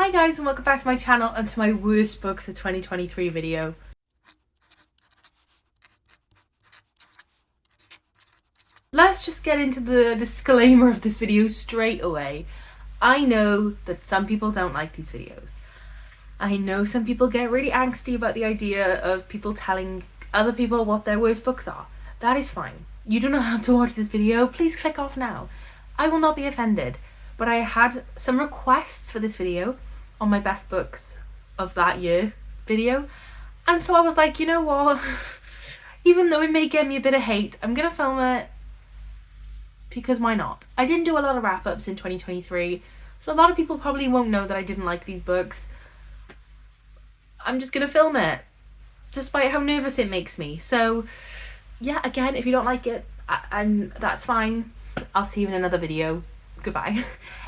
Hi guys and welcome back to my channel and to my worst books of 2023 video. Let's just get into the disclaimer of this video straight away. I know that some people don't like these videos. I know some people get really angsty about the idea of people telling other people what their worst books are. That is fine. You do not have to watch this video. Please click off now. I will not be offended. But I had some requests for this video on my best books of that year video, and so I was like, you know what, even though it may get me a bit of hate, I'm gonna film it because why not? I didn't do a lot of wrap-ups in 2023, so a lot of people probably won't know that I didn't like these books. I'm just gonna film it despite how nervous it makes me. So yeah, again, if you don't like it, that's fine. I'll see you in another video. Goodbye.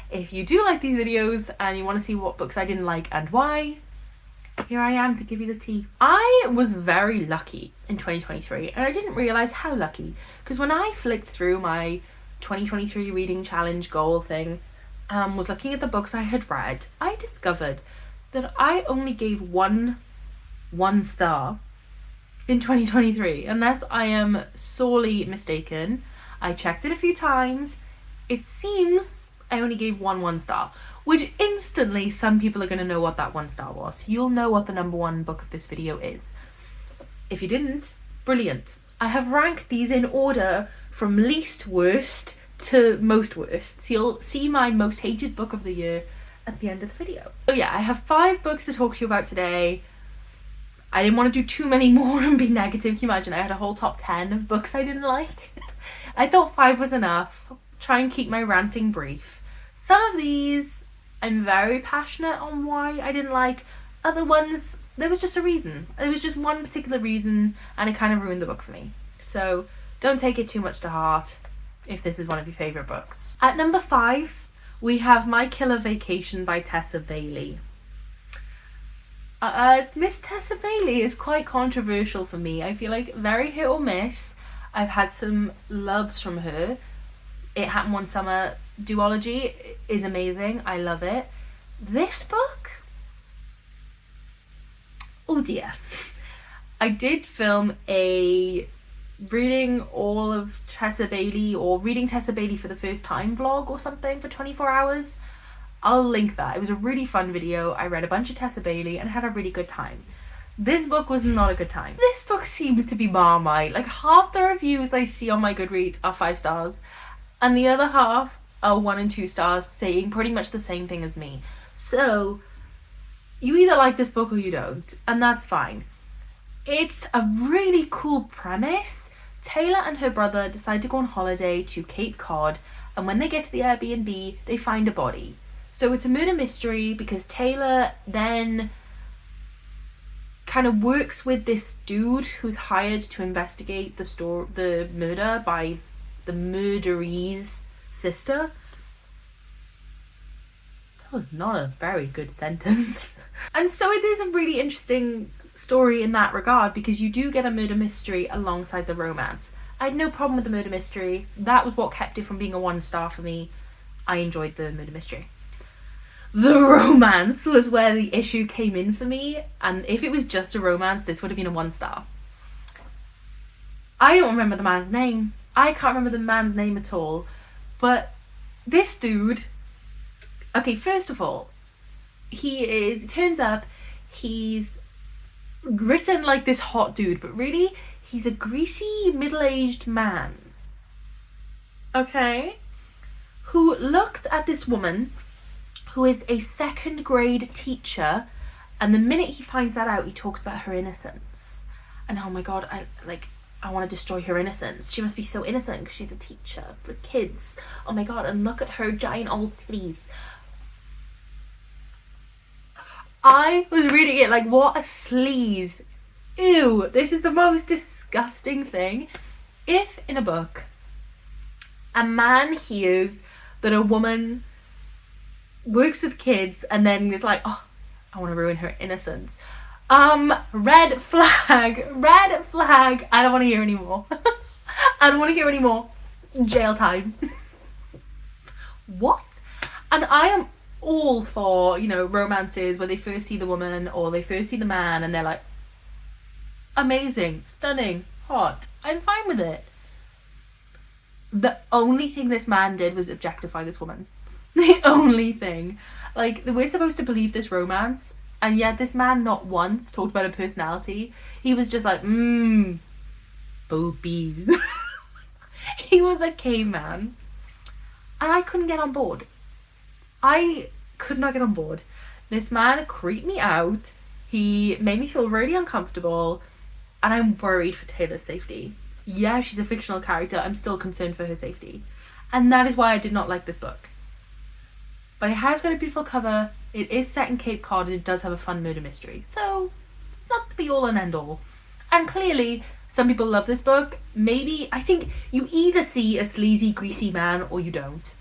If you do like these videos and you want to see what books I didn't like and why, here I am to give you the tea. I was very lucky in 2023 and I didn't realise how lucky, because when I flicked through my 2023 reading challenge goal thing and was looking at the books I had read, I discovered that I only gave one star in 2023, unless I am sorely mistaken. I checked it a few times. It seems I only gave one star, which instantly some people are going to know what that 1 star was. You'll know what the number one book of this video is. If you didn't, brilliant. I have ranked these in order from least worst to most worst. So you'll see my most hated book of the year at the end of the video. So yeah, I have 5 books to talk to you about today. I didn't want to do too many more and be negative. Can you imagine? I had a whole top 10 of books I didn't like. I thought 5 was enough. Try and keep my ranting brief. Some of these I'm very passionate on why I didn't like. Other ones, there was just a reason. It was just one particular reason and it kind of ruined the book for me. So don't take it too much to heart if this is one of your favourite books. At number 5, we have My Killer Vacation by Tessa Bailey. Miss Tessa Bailey is quite controversial for me. I feel like very hit or miss. I've had some loves from her. It Happened One Summer duology is amazing. I love it. This book, oh dear. I did film a reading all of Tessa Bailey, or reading Tessa Bailey for the first time vlog or something for 24 hours. I'll link that. It was a really fun video. I read a bunch of Tessa Bailey and had a really good time. This book was not a good time. This book seems to be Marmite. Like, half the reviews I see on my Goodreads are 5 stars and the other half are 1 and 2 stars, saying pretty much the same thing as me. So you either like this book or you don't, and that's fine. It's a really cool premise. Taylor and her brother decide to go on holiday to Cape Cod, and when they get to the Airbnb, they find a body. So it's a murder mystery because Taylor then kind of works with this dude who's hired to investigate the murder by the murderee's sister. That was not a very good sentence. And so it is a really interesting story in that regard, because you do get a murder mystery alongside the romance. I had no problem with the murder mystery. That was what kept it from being a 1 star for me. I enjoyed the murder mystery. The romance was where the issue came in for me, and if it was just a romance, this would have been a 1 star. I don't remember the man's name. I can't remember the man's name at all. But this dude, okay, first of all, it turns up, he's written like this hot dude, but really, he's a greasy, middle-aged man. Okay? Who looks at this woman who is a 2nd grade teacher, and the minute he finds that out, he talks about her innocence. And oh my god, I want to destroy her innocence. She must be so innocent because she's a teacher for kids. Oh my god, and look at her giant old titties. I was reading it like, what a sleaze. Ew, this is the most disgusting thing. If in a book a man hears that a woman works with kids and then is like, oh, I want to ruin her innocence. Red flag. I don't want to hear anymore. I don't want to hear anymore. Jail time. What? And I am all for, you know, romances where they first see the woman or they first see the man and they're like, amazing, stunning, hot. I'm fine with it. The only thing this man did was objectify this woman. The only thing. Like, we're supposed to believe this romance, and yet this man not once talked about her personality. He was just like, boobies. He was a caveman. And I couldn't get on board. I could not get on board. This man creeped me out. He made me feel really uncomfortable. And I'm worried for Taylor's safety. Yeah, she's a fictional character. I'm still concerned for her safety. And that is why I did not like this book. But it has got a beautiful cover. It is set in Cape Cod and it does have a fun murder mystery. So it's not the be all and end all. And clearly, some people love this book. Maybe, I think you either see a sleazy, greasy man or you don't.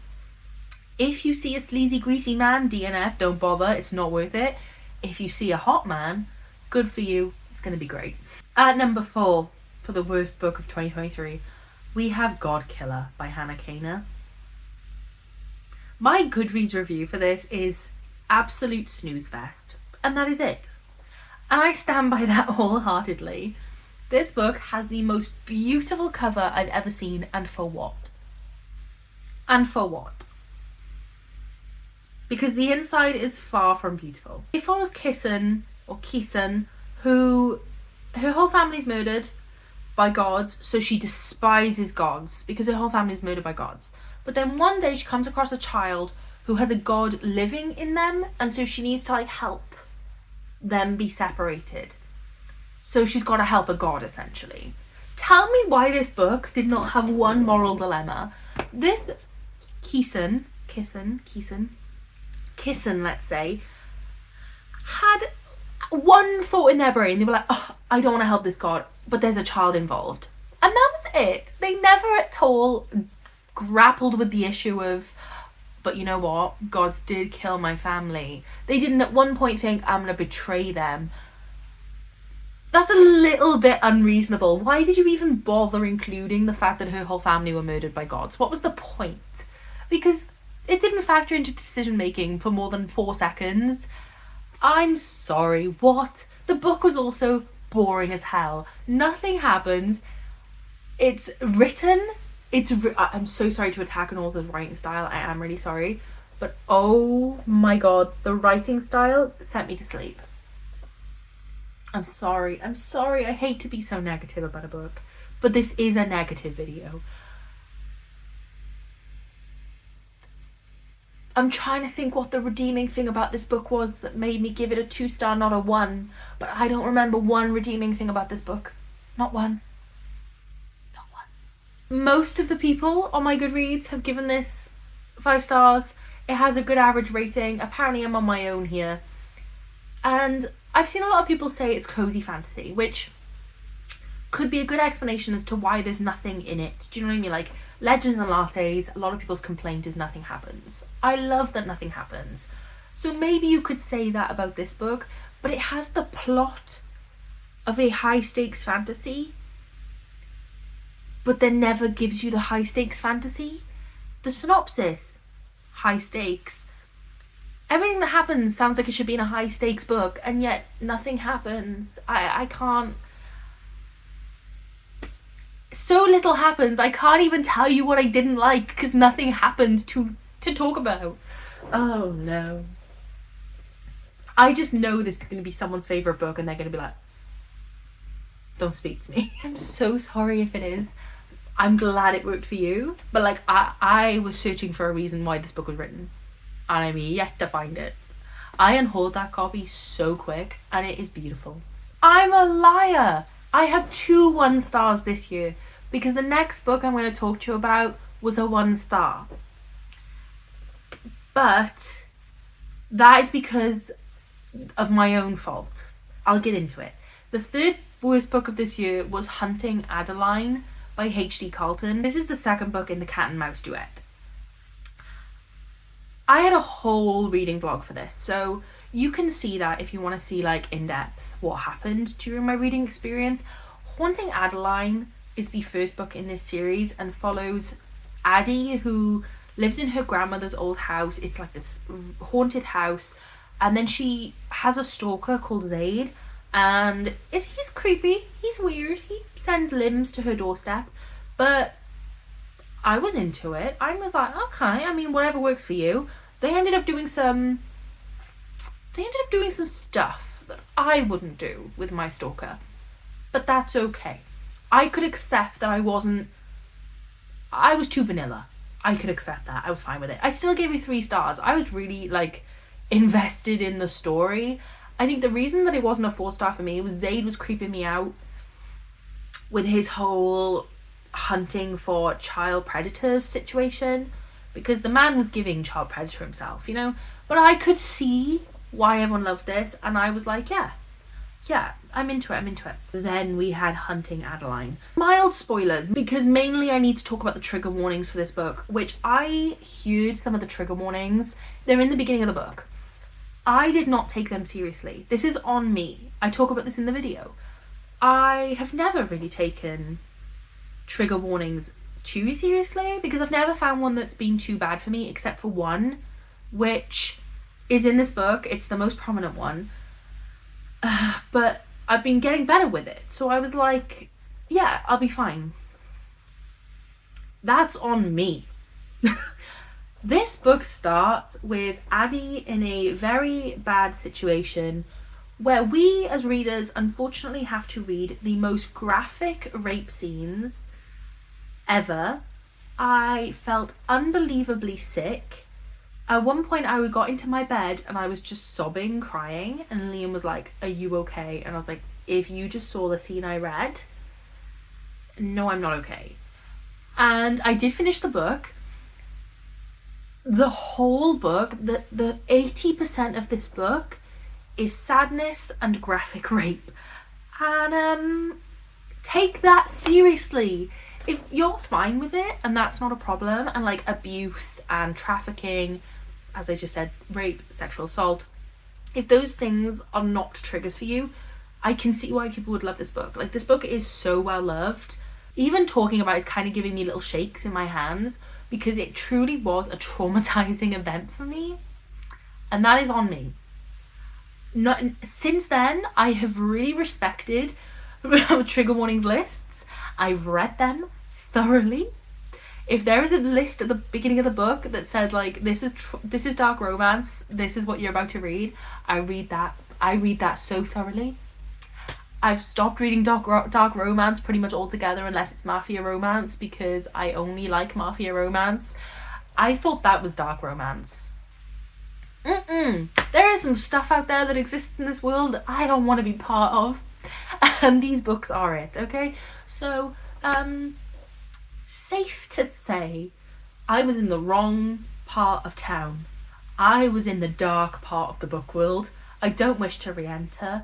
If you see a sleazy, greasy man, DNF, don't bother. It's not worth it. If you see a hot man, good for you. It's going to be great. At number 4, for the worst book of 2023, we have God Killer by Hannah Kaner. My Goodreads review for this is absolute snooze fest, and that is it. And I stand by that wholeheartedly. This book has the most beautiful cover I've ever seen, and for what? And for what? Because the inside is far from beautiful. It follows Kisan, who, her whole family's murdered by gods, so she despises gods because her whole family's murdered by gods. But then one day she comes across a child who has a god living in them, and so she needs to like help them be separated. So she's got to help a god, essentially. Tell me why this book did not have one moral dilemma. This Kisan, let's say, had one thought in their brain. They were like, oh, I don't want to help this god, but there's a child involved. And that was it. They never at all grappled with the issue of, but you know what? Gods did kill my family. They didn't at one point think, I'm going to betray them. That's a little bit unreasonable. Why did you even bother including the fact that her whole family were murdered by gods? What was the point? Because it didn't factor into decision making for more than 4 seconds. I'm sorry, what? The book was also boring as hell. Nothing happens. It's written. I'm so sorry to attack an author's writing style. I am really sorry. But oh my god, the writing style sent me to sleep. I'm sorry. I hate to be so negative about a book, but this is a negative video. I'm trying to think what the redeeming thing about this book was that made me give it a 2-star, not a 1. But I don't remember one redeeming thing about this book. Not one. Most of the people on my Goodreads have given this 5 stars. It has a good average rating. Apparently I'm on my own here. And I've seen a lot of people say it's cozy fantasy, which could be a good explanation as to why there's nothing in it. Do you know what I mean? Like, Legends and Lattes, a lot of people's complaint is nothing happens. I love that nothing happens. So maybe you could say that about this book, but it has the plot of a high-stakes fantasy, but then never gives you the high-stakes fantasy. The synopsis, high stakes. Everything that happens sounds like it should be in a high-stakes book, and yet nothing happens. I can't... So little happens, I can't even tell you what I didn't like, because nothing happened to talk about. Oh no. I just know this is going to be someone's favourite book, and they're going to be like, don't speak to me. I'm so sorry if it is. I'm glad it worked for you, but like I was searching for a reason why this book was written, and I'm yet to find it. I unhauled that copy so quick, and it is beautiful. I'm a liar. I had 2 1-stars this year, because the next book I'm going to talk to you about was a 1-star. But that is because of my own fault. I'll get into it. The 3rd worst book of this year was Hunting Adeline by H.D. Carlton. This is the 2nd book in the Cat and Mouse duet. I had a whole reading vlog for this, so you can see that if you want to see like in depth what happened during my reading experience. Haunting Adeline is the 1st book in this series and follows Addie, who lives in her grandmother's old house. It's like this haunted house. And then she has a stalker called Zaid. And he's creepy. He's weird. He sends limbs to her doorstep. But I was into it. I was like, okay, I mean, whatever works for you. They ended up doing some stuff that I wouldn't do with my stalker. But that's okay. I could accept that I was too vanilla. I could accept that. I was fine with it. I still gave it 3 stars. I was really, like, invested in the story. I think the reason that it wasn't a 4-star for me was Zaid was creeping me out with his whole hunting for child predators situation, because the man was giving child predator himself, you know? But I could see why everyone loved this, and I was like, yeah, I'm into it. Then we had Hunting Adeline. Mild spoilers, because mainly I need to talk about the trigger warnings for this book, which I heard some of the trigger warnings. They're in the beginning of the book. I did not take them seriously. This is on me. I talk about this in the video. I have never really taken trigger warnings too seriously, because I've never found one that's been too bad for me, except for one, which is in this book. It's the most prominent one. But I've been getting better with it. So I was like, yeah, I'll be fine. That's on me. This book starts with Addie in a very bad situation where we as readers unfortunately have to read the most graphic rape scenes ever. I felt unbelievably sick. At one point I got into my bed and I was just sobbing, crying, and Liam was like, are you okay? And I was like, if you just saw the scene I read, no, I'm not okay. And I did finish the book. The whole book, the 80% of this book is sadness and graphic rape. And take that seriously. If you're fine with it and that's not a problem, and like abuse and trafficking, as I just said, rape, sexual assault, if those things are not triggers for you, I can see why people would love this book. Like, this book is so well loved. Even talking about it is kind of giving me little shakes in my hands, because it truly was a traumatizing event for me, and that is on me. Since then, I have really respected trigger warnings lists. I've read them thoroughly. If there is a list at the beginning of the book that says like, this is dark romance, this is what you're about to read, I read that so thoroughly. I've stopped reading dark romance pretty much altogether, unless it's mafia romance, because I only like mafia romance. I thought that was dark romance. There is some stuff out there that exists in this world that I don't want to be part of, and these books are it, okay? So, safe to say, I was in the wrong part of town. I was in the dark part of the book world. I don't wish to re-enter.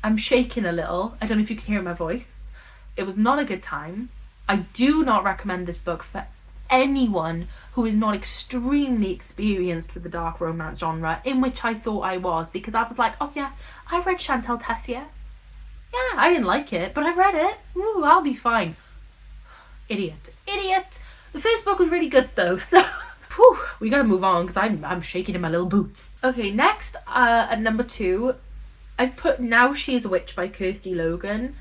I'm shaking a little. I don't know if you can hear my voice. It was not a good time. I do not recommend this book for anyone who is not extremely experienced with the dark romance genre, in which I thought I was, because I was like, oh yeah, I've read Chantal Tessier. Yeah, I didn't like it, but I've read it. Ooh, I'll be fine. Idiot. The first book was really good though, so whew, we gotta move on, because I'm shaking in my little boots. Okay, next, at number 2, I've put Now She Is a Witch by Kirsty Logan,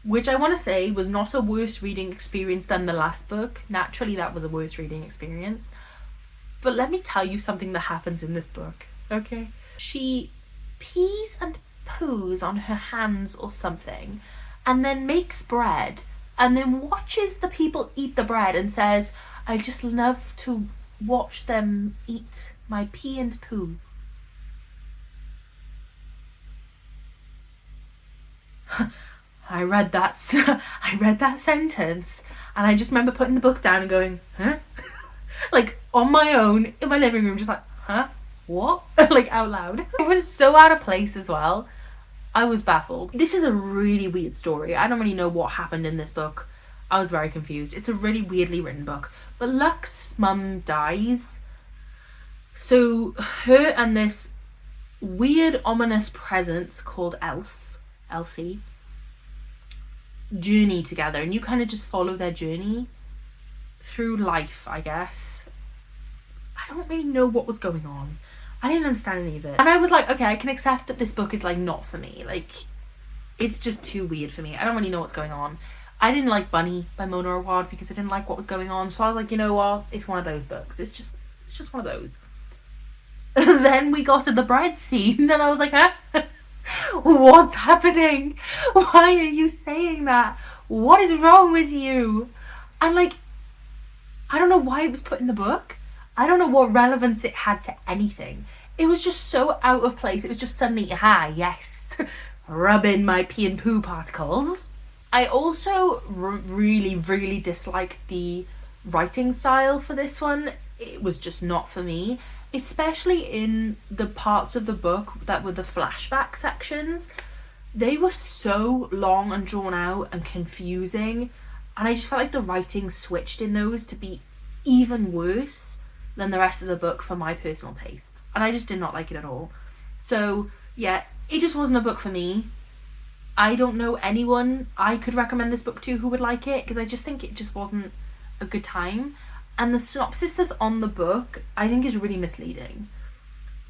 which I want to say was not a worse reading experience than the last book. Naturally, that was a worse reading experience. But let me tell you something that happens in this book, okay? She pees and poos on her hands or something, and then makes bread, and then watches the people eat the bread and says, I just love to watch them eat my pee and poo. I read that sentence, and I just remember putting the book down and going, huh? Like, on my own, in my living room, just like, huh? What? Like, out loud. It was so out of place as well. I was baffled. This is a really weird story. I don't really know what happened in this book. I was very confused. It's a really weirdly written book. But Luck's mum dies. So her and this weird, ominous presence called Elsie, journey together, and you kind of just follow their journey. through life, I guess. I don't really know what was going on. I didn't understand any of it. And I was like, okay, I can accept that this book is like not for me. Like, it's just too weird for me. I don't really know what's going on. I didn't like Bunny by Mona Awad because I didn't like what was going on. So I was like, you know what? It's one of those books. It's just one of those. Then we got to the bread scene and I was like, huh? What's happening? Why are you saying that? What is wrong with you? And like, I don't know why it was put in the book. I don't know what relevance it had to anything. It was just so out of place. It was just suddenly, yes, rub in my pee and poo particles. I also really, really disliked the writing style for this one. It was just not for me, especially in the parts of the book that were the flashback sections. They were so long and drawn out and confusing, and I just felt like the writing switched in those to be even worse than the rest of the book for my personal taste, and I just did not like it at all. So yeah, it just wasn't a book for me. I don't know anyone I could recommend this book to who would like it, because I just think it just wasn't a good time. And the synopsis that's on the book, I think, is really misleading.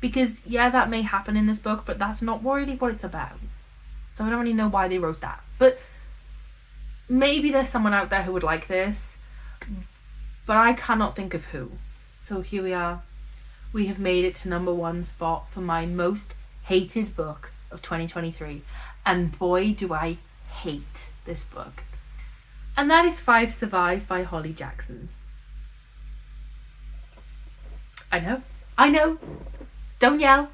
Because, yeah, that may happen in this book, but that's not really what it's about. So I don't really know why they wrote that. But maybe there's someone out there who would like this, but I cannot think of who. So here we are. We have made it to number 1 spot for my most hated book of 2023. And boy, do I hate this book. And that is 5 Survive by Holly Jackson. I know. Don't yell.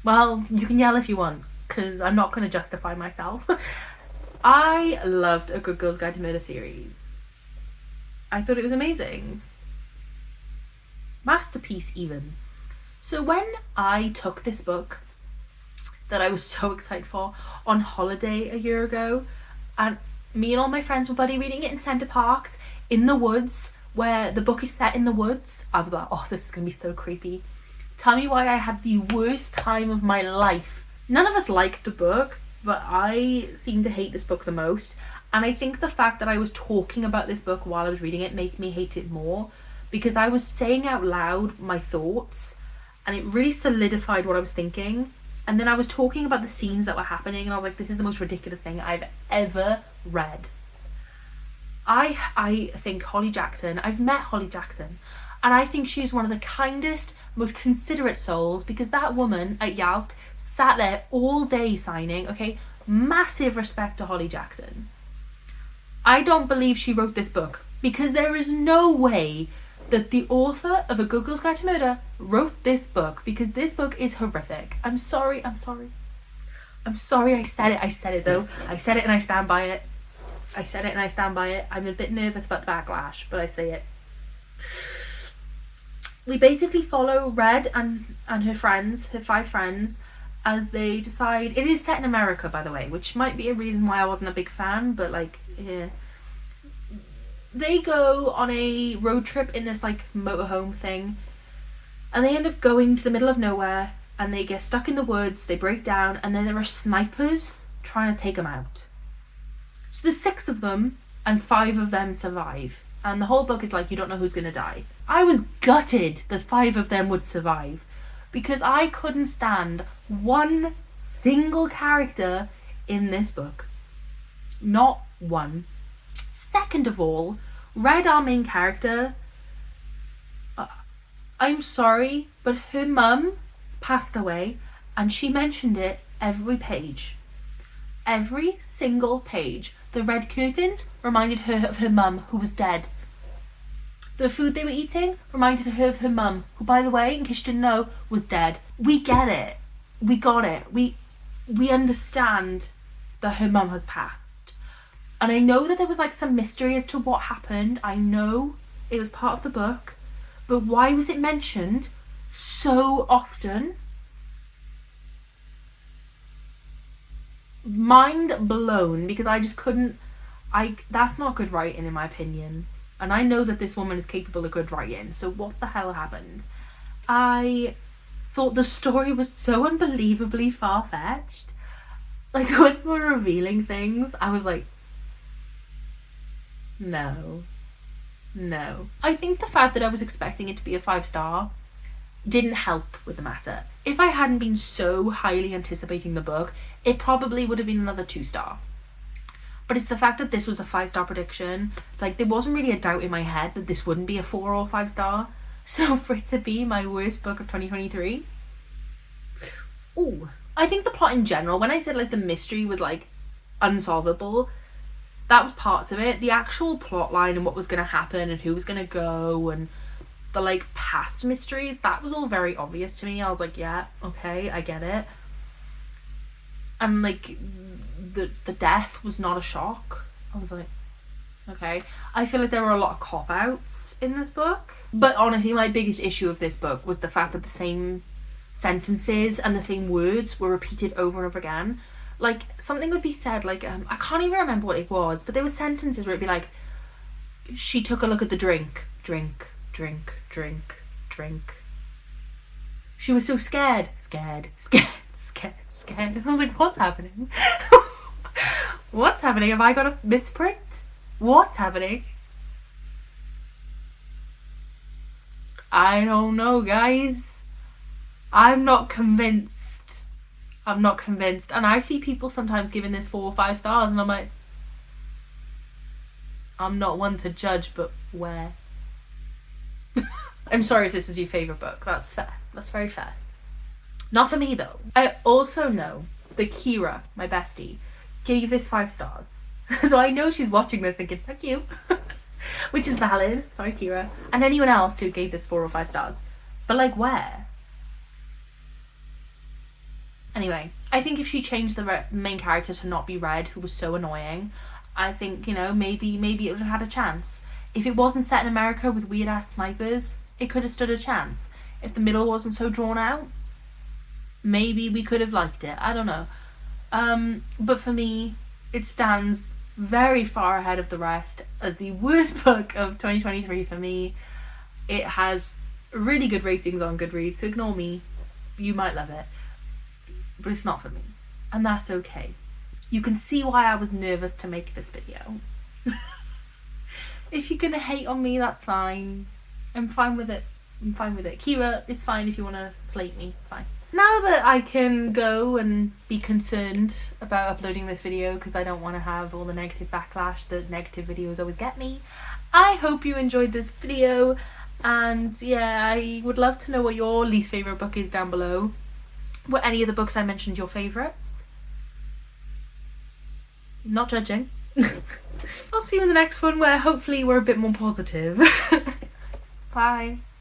Well, you can yell if you want, because I'm not going to justify myself. I loved A Good Girl's Guide to Murder series. I thought it was amazing. Masterpiece, even. So when I took this book that I was so excited for on holiday a year ago, and me and all my friends were buddy reading it in Centre Parks, in the woods, where the book is set in the woods, I was like, oh, this is going to be so creepy. Tell me why I had the worst time of my life. None of us liked the book, but I seem to hate this book the most. And I think the fact that I was talking about this book while I was reading it made me hate it more, because I was saying out loud my thoughts, and it really solidified what I was thinking. And then I was talking about the scenes that were happening, and I was like, this is the most ridiculous thing I've ever read. I think Holly Jackson, I've met Holly Jackson, and I think she's one of the kindest, most considerate souls, because that woman at Yalk sat there all day signing, okay? Massive respect to Holly Jackson. I don't believe she wrote this book, because there is no way that the author of A Good Girl's Guide to Murder wrote this book, because this book is horrific. I'm sorry I said it though. I said it and I stand by it. I'm a bit nervous about the backlash, but I say it. We basically follow Red and her friends, her 5 friends, as they decide. It is set in America, by the way, which might be a reason why I wasn't a big fan, but like, yeah. They go on a road trip in this like motorhome thing, and they end up going to the middle of nowhere, and they get stuck in the woods, they break down, and then there are snipers trying to take them out. So there's 6 of them, and 5 of them survive. And the whole book is like, you don't know who's going to die. I was gutted that 5 of them would survive, because I couldn't stand one single character in this book. Not one. Second of all, Red, our main character, I'm sorry, but her mum passed away, and she mentioned it every page. Every single page. The red curtains reminded her of her mum, who was dead. The food they were eating reminded her of her mum, who, by the way, in case you didn't know, was dead. We get it. We got it. We understand that her mum has passed. And I know that there was like some mystery as to what happened. I know it was part of the book. But why was it mentioned so often? Mind blown, because I just couldn't. That's not good writing, in my opinion. And I know that this woman is capable of good writing. So what the hell happened? I thought the story was so unbelievably far-fetched. Like, when we were revealing things, I was like, no. No. I think the fact that I was expecting it to be a 5-star didn't help with the matter. If I hadn't been so highly anticipating the book, it probably would have been another 2-star. But it's the fact that this was a 5-star prediction. Like, there wasn't really a doubt in my head that this wouldn't be a 4 or 5-star. So for it to be my worst book of 2023. Ooh. I think the plot in general, when I said like the mystery was like unsolvable, that was parts of it. The actual plot line and what was going to happen and who was going to go and the like past mysteries, that was all very obvious to me. I was like, yeah, okay, I get it. And like the death was not a shock. I was like, okay. I feel like there were a lot of cop-outs in this book. But honestly, my biggest issue of this book was the fact that the same sentences and the same words were repeated over and over again. Like, something would be said, like, I can't even remember what it was, but there were sentences where it'd be like, she took a look at the drink. Drink, drink, drink, drink. She was so scared. Scared, scared, scared, scared. And I was like, what's happening? What's happening? Have I got a misprint? What's happening? I don't know, guys. I'm not convinced. I'm not convinced. And I see people sometimes giving this 4 or 5 stars and I'm like, I'm not one to judge, but where? I'm sorry if this is your favourite book. That's fair. That's very fair. Not for me, though. I also know that Kira, my bestie, gave this 5 stars. So I know she's watching this thinking, fuck you. Which is valid. Sorry, Kira. And anyone else who gave this 4 or 5 stars. But, like, where? Anyway, I think if she changed the main character to not be Red, who was so annoying, I think, you know, maybe it would have had a chance. If it wasn't set in America with weird-ass snipers, it could have stood a chance. If the middle wasn't so drawn out, maybe we could have liked it. I don't know. But for me, it stands very far ahead of the rest as the worst book of 2023 for me. It has really good ratings on Goodreads, so ignore me. You might love it. But it's not for me. And that's okay. You can see why I was nervous to make this video. If you're gonna hate on me, that's fine. I'm fine with it. I'm fine with it. Kira, it's fine if you want to slate me. It's fine. Now that I can go and be concerned about uploading this video because I don't want to have all the negative backlash that negative videos always get me, I hope you enjoyed this video. And yeah, I would love to know what your least favourite book is down below. Were any of the books I mentioned your favourites? Not judging. I'll see you in the next one where hopefully we're a bit more positive. Bye.